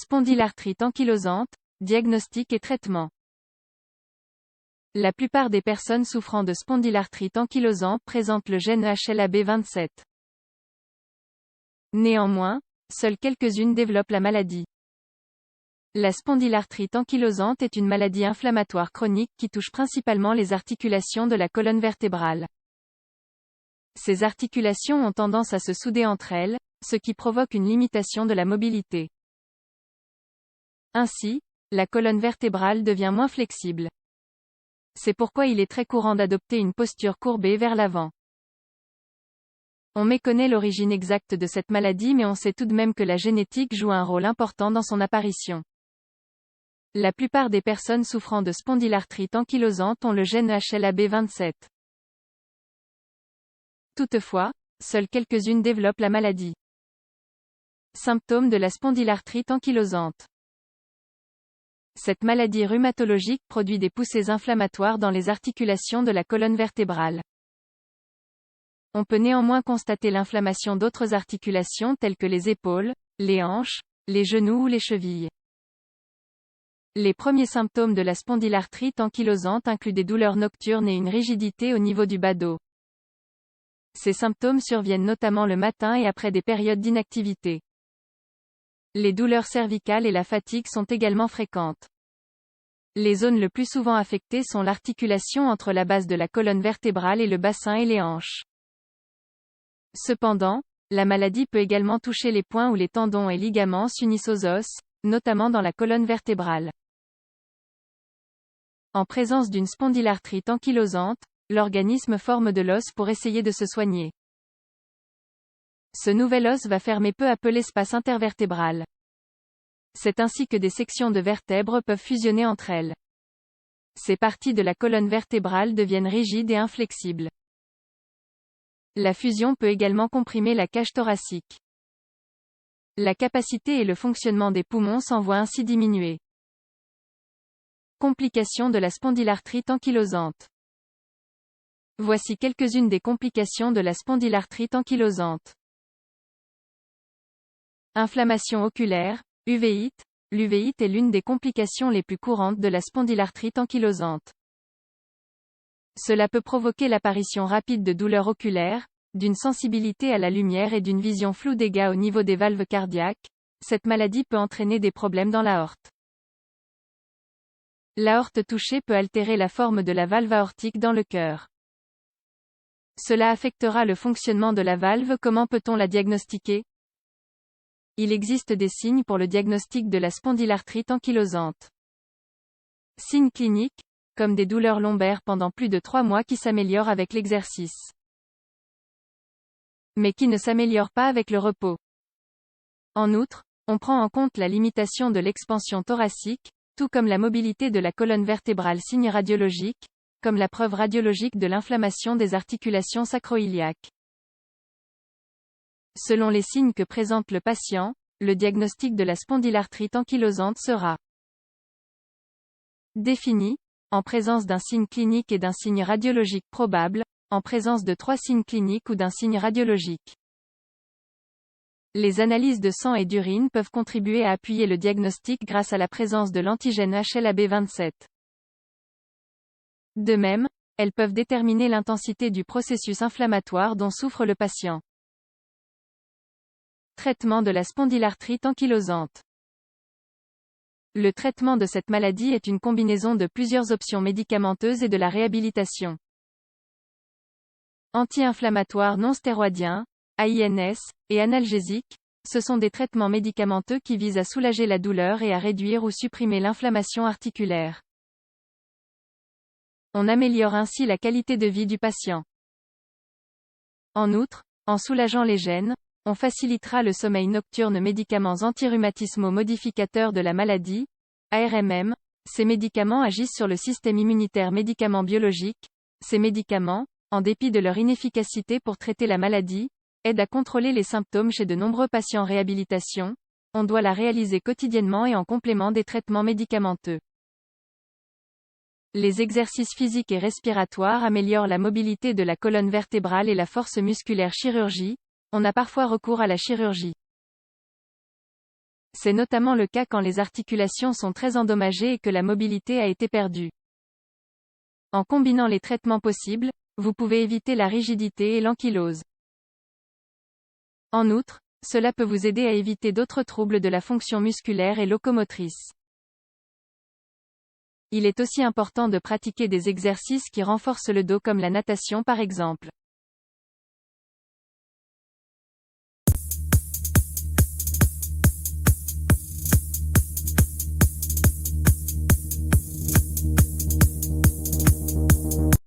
Spondylarthrite ankylosante, diagnostic et traitement. La plupart des personnes souffrant de spondylarthrite ankylosante présentent le gène HLA-B27. Néanmoins, seules quelques-unes développent la maladie. La spondylarthrite ankylosante est une maladie inflammatoire chronique qui touche principalement les articulations de la colonne vertébrale. Ces articulations ont tendance à se souder entre elles, ce qui provoque une limitation de la mobilité. Ainsi, la colonne vertébrale devient moins flexible. C'est pourquoi il est très courant d'adopter une posture courbée vers l'avant. On méconnaît l'origine exacte de cette maladie, mais on sait tout de même que la génétique joue un rôle important dans son apparition. La plupart des personnes souffrant de spondylarthrite ankylosante ont le gène HLA-B27. Toutefois, seules quelques-unes développent la maladie. Symptômes de la spondylarthrite ankylosante. Cette maladie rhumatologique produit des poussées inflammatoires dans les articulations de la colonne vertébrale. On peut néanmoins constater l'inflammation d'autres articulations telles que les épaules, les hanches, les genoux ou les chevilles. Les premiers symptômes de la spondylarthrite ankylosante incluent des douleurs nocturnes et une rigidité au niveau du bas dos. Ces symptômes surviennent notamment le matin et après des périodes d'inactivité. Les douleurs cervicales et la fatigue sont également fréquentes. Les zones le plus souvent affectées sont l'articulation entre la base de la colonne vertébrale et le bassin et les hanches. Cependant, la maladie peut également toucher les points où les tendons et ligaments s'unissent aux os, notamment dans la colonne vertébrale. En présence d'une spondylarthrite ankylosante, l'organisme forme de l'os pour essayer de se soigner. Ce nouvel os va fermer peu à peu l'espace intervertébral. C'est ainsi que des sections de vertèbres peuvent fusionner entre elles. Ces parties de la colonne vertébrale deviennent rigides et inflexibles. La fusion peut également comprimer la cage thoracique. La capacité et le fonctionnement des poumons s'en voient ainsi diminuer. Complications de la spondylarthrite ankylosante. Voici quelques-unes des complications de la spondylarthrite ankylosante. Inflammation oculaire, uvéite. L'uvéite est l'une des complications les plus courantes de la spondylarthrite ankylosante. Cela peut provoquer l'apparition rapide de douleurs oculaires, d'une sensibilité à la lumière et d'une vision floue, dégâts au niveau des valves cardiaques. Cette maladie peut entraîner des problèmes dans l'aorte. L'aorte touchée peut altérer la forme de la valve aortique dans le cœur. Cela affectera le fonctionnement de la valve. Comment peut-on la diagnostiquer? Il existe des signes pour le diagnostic de la spondylarthrite ankylosante. Signes cliniques, comme des douleurs lombaires pendant plus de 3 mois qui s'améliorent avec l'exercice, mais qui ne s'améliorent pas avec le repos. En outre, on prend en compte la limitation de l'expansion thoracique, tout comme la mobilité de la colonne vertébrale. Signes radiologiques, comme la preuve radiologique de l'inflammation des articulations sacro-iliaques. Selon les signes que présente le patient, le diagnostic de la spondylarthrite ankylosante sera défini, en présence d'un signe clinique et d'un signe radiologique probable, en présence de 3 signes cliniques ou d'un signe radiologique. Les analyses de sang et d'urine peuvent contribuer à appuyer le diagnostic grâce à la présence de l'antigène HLA-B27. De même, elles peuvent déterminer l'intensité du processus inflammatoire dont souffre le patient. Traitement de la spondylarthrite ankylosante. Le traitement de cette maladie est une combinaison de plusieurs options médicamenteuses et de la réhabilitation. Anti-inflammatoires non stéroïdiens, AINS, et analgésiques, ce sont des traitements médicamenteux qui visent à soulager la douleur et à réduire ou supprimer l'inflammation articulaire. On améliore ainsi la qualité de vie du patient. En outre, en soulageant les gènes, on facilitera le sommeil nocturne. Médicaments antirhumatismaux modificateurs de la maladie, ARMM. Ces médicaments agissent sur le système immunitaire. Médicaments biologiques. Ces médicaments, en dépit de leur inefficacité pour traiter la maladie, aident à contrôler les symptômes chez de nombreux patients. Réhabilitation. On doit la réaliser quotidiennement et en complément des traitements médicamenteux. Les exercices physiques et respiratoires améliorent la mobilité de la colonne vertébrale et la force musculaire. Chirurgie. On a parfois recours à la chirurgie. C'est notamment le cas quand les articulations sont très endommagées et que la mobilité a été perdue. En combinant les traitements possibles, vous pouvez éviter la rigidité et l'ankylose. En outre, cela peut vous aider à éviter d'autres troubles de la fonction musculaire et locomotrice. Il est aussi important de pratiquer des exercices qui renforcent le dos comme la natation par exemple.